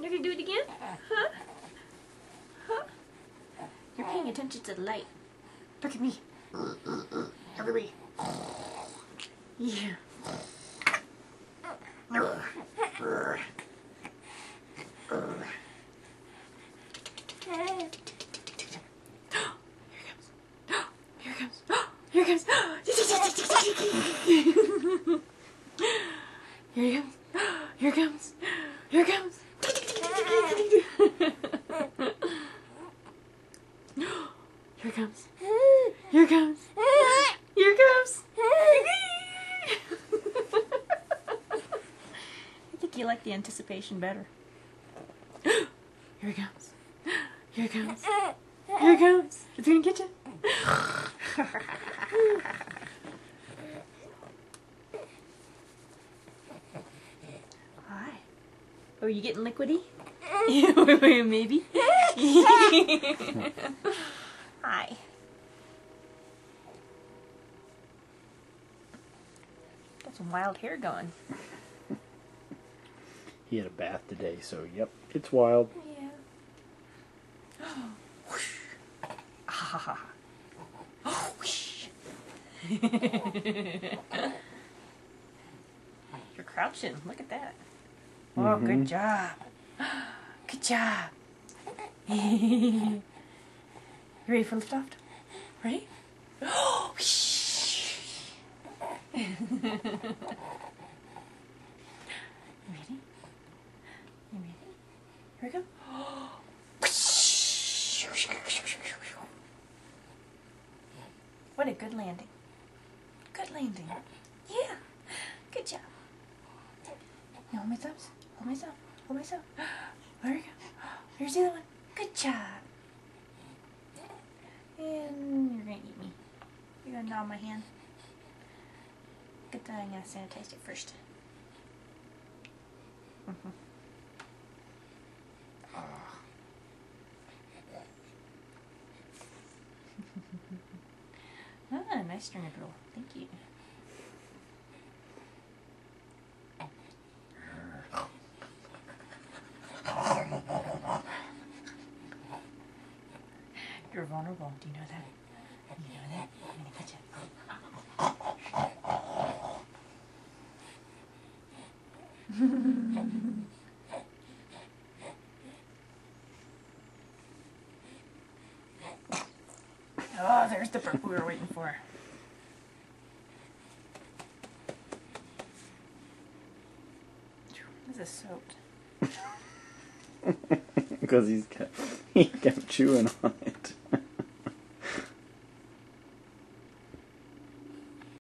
You're gonna do it again? Huh? Huh? You're paying attention to the light. Look at me. Look at me. Yeah. Here comes. Here he comes. Here comes. Here comes. Here comes. Here comes. Here comes. I think you like the anticipation better. Here he comes. Here he comes. Here he comes. It's gonna get you. Hi. Oh, are you getting liquidy? Maybe. Hi. Got some wild hair going. He had a bath today, so yep, it's wild. Yeah. Ah. You're crouching. Look at that. Oh, good job. Good job. You ready for liftoff? Ready? Oh, you ready? You ready? Here we go. What a good landing. Good landing. Yeah. Good job. Now hold my thumbs. Hold my thumb. Hold my thumb. There we go. Here's the other one. Good job. And you're going to eat me. You're going to gnaw my hand. Good thing I'm going to sanitize it first. Oh. Ah, nice string of roll. Thank you. You're vulnerable. Do you know that? You know that? I'm gonna get you. Oh, there's the burp we were waiting for. This is soaked. Because he kept chewing on it.